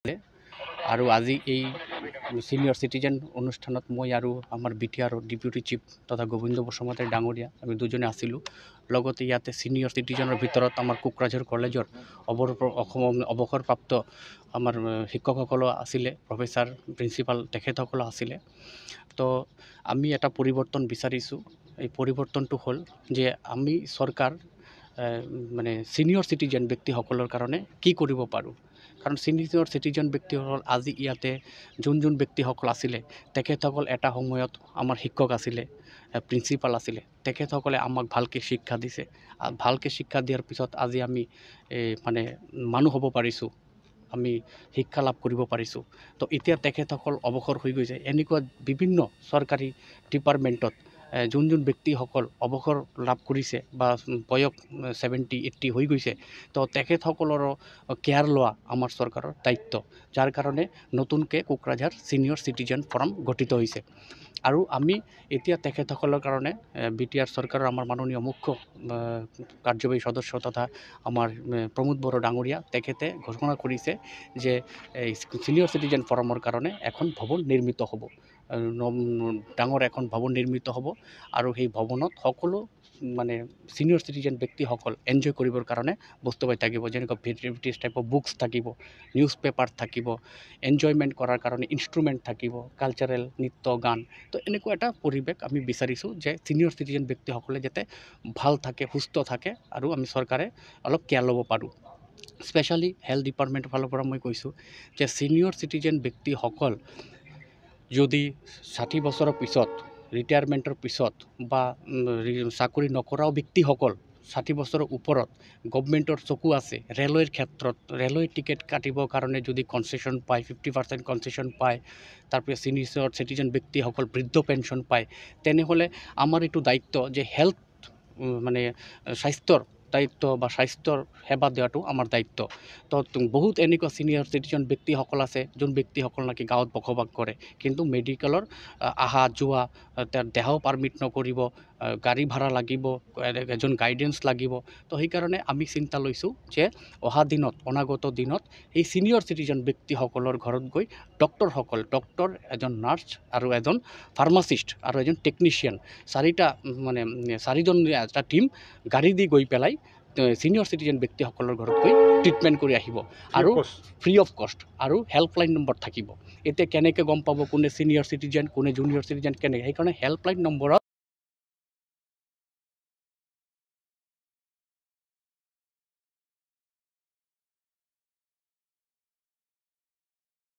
আৰু আজি এই সিনিয়ৰ সিটিজেন অনুষ্ঠানত মই আৰু আমাৰ BTR ডিপুটি চিফ তথা গোবিন্দ বসুমতাৰী ডাঙৰীয়া আমি দুজনে আছিলোঁ। লগতে ইয়াতে সিনিয়ৰ সিটিজেনৰ ভিতৰত আমাৰ কোকৰাঝাৰ কলেজৰ অৱসৰপ্ৰাপ্ত আমাৰ শিক্ষকসকলো আছিলে, প্ৰফেচাৰ প্ৰিন্সিপাল তেখেতসকলো আছিলে। তো আমি এটা পৰিৱৰ্তন বিচাৰিছোঁ। এই পৰিৱৰ্তনটো হ'ল যে আমি চৰকাৰ মানে সিনিয়ৰ সিটিজেন ব্যক্তিসকলৰ কাৰণে কি কৰিব পাৰোঁ। কাৰণ সিনিয়ৰ সিটিজেন ব্যক্তিসকল আজি ইয়াতে যোন ব্যক্তিসকল আছিলে তেখেতসকল এটা সময়ত আমাৰ শিক্ষক আছিলে, প্ৰিন্সিপাল আছিলে। তেখেতসকলে আমাক ভালকৈ শিক্ষা দিছে। ভালকৈ শিক্ষা দিয়াৰ পিছত আজি আমি মানে মানুহ হ'ব পাৰিছোঁ, আমি শিক্ষা লাভ কৰিব পাৰিছোঁ। তো এতিয়া তেখেতসকল অৱসৰ হৈ গৈছে। এনেকুৱা বিভিন্ন চৰকাৰী ডিপাৰ্টমেণ্টত যোন ব্যক্তিসকল অৱসৰ লাভ কৰিছে বা বয়স 70-80 হৈ গৈছে, তো তেখেতসকলৰো কেয়াৰ লোৱা আমাৰ চৰকাৰৰ দায়িত্ব। যাৰ কাৰণে নতুনকৈ কোকৰাঝাৰ সিনিয়ৰ সিটিজেন ফৰাম গঠিত হৈছে। আৰু আমি এতিয়া তেখেতসকলৰ কাৰণে BTR চৰকাৰৰ আমাৰ মাননীয় মুখ্য কাৰ্যবাহী সদস্য তথা আমাৰ প্ৰমোদ বড়ো ডাঙৰীয়া তেখেতে ঘোষণা কৰিছে যে সিনিয়ৰ সিটিজেন ফৰামৰ কাৰণে এখন ভৱন নিৰ্মিত হ'ব, ডাঙৰ এখন ভৱন নিৰ্মিত হ'ব। আৰু সেই ভৱনত সকলো মানে সিনিয়ৰ সিটিজেন ব্যক্তিসকল এনজয় কৰিবৰ কাৰণে বস্তু পাই থাকিব, যেনেকৈ ভেৰাইটিজ টাইপৰ বুকছ থাকিব, নিউজ পেপাৰ থাকিব, এনজয়মেণ্ট কৰাৰ কাৰণে ইনষ্ট্ৰুমেণ্ট থাকিব, কালচাৰেল নৃত্য গান। তো এনেকুৱা এটা পৰিৱেশ আমি বিচাৰিছোঁ যে সিনিয়ৰ সিটিজেন ব্যক্তিসকলে যাতে ভাল থাকে, সুস্থ থাকে আৰু আমি চৰকাৰে অলপ কেয়াৰ ল'ব পাৰোঁ। স্পেচিয়েলি হেল্থ ডিপাৰ্টমেণ্টৰ ফালৰ পৰা মই কৈছোঁ যে সিনিয়ৰ সিটিজেন ব্যক্তিসকল যদি 60 বছৰৰ পিছত ৰিটায়াৰমেণ্টৰ পিছত বা চাকৰি নকৰাও ব্যক্তিসকল 60 বছৰৰ ওপৰত গভমেণ্টৰ চকু আছে, ৰেলৱেৰ ক্ষেত্ৰত ৰেলৱে টিকেট কাটিবৰ কাৰণে যদি কনচেশ্যন পায়, 50% কনচেশ্যন পায়, তাৰপিছত সিনিয়ৰ সিটিজেন ব্যক্তিসকল বৃদ্ধ পেঞ্চন পায়, তেনেহ'লে আমাৰ এইটো দায়িত্ব যে হেল্থ মানে স্বাস্থ্যৰ দায়িত্ব বা স্বাস্থ্যৰ সেৱা দিয়াটো আমাৰ দায়িত্ব। তো বহুত এনেকুৱা সিনিয়ৰ সিটিজেন ব্যক্তিসকল আছে যোন ব্যক্তিসকল নাকি গাঁৱত বসবাস কৰে, কিন্তু মেডিকেলৰ অহা যোৱা তেওঁৰ দেহাও পাৰ্মিট নকৰিব, গাড়ী ভাড়া লাগিব, এজন গাইডেন্স লাগিব। তো সেইকাৰণে আমি চিন্তা লৈছোঁ যে অনাগত দিনত এই সিনিয়ৰ সিটিজেন ব্যক্তিসকলৰ ঘৰত গৈ ডক্টৰ, এজন নাৰ্ছ আৰু এজন ফাৰ্মাচিষ্ট আৰু এজন টেকনিচিয়ান, চাৰিজন এটা টীম গাড়ী দি গৈ পেলাই সিনিয়ৰ সিটিজেন ব্যক্তিসকলৰ ঘৰত গৈ ট্ৰিটমেণ্ট কৰি আহিব আৰু ফ্ৰী অফ কষ্ট। আৰু হেল্পলাইন নম্বৰ থাকিব। এতিয়া কেনেকৈ গম পাব কোনে সিনিয়ৰ সিটিজেন কোনে জুনিয়ৰ সিটিজেন কেনেকৈ, সেইকাৰণে হেল্পলাইন নম্বৰত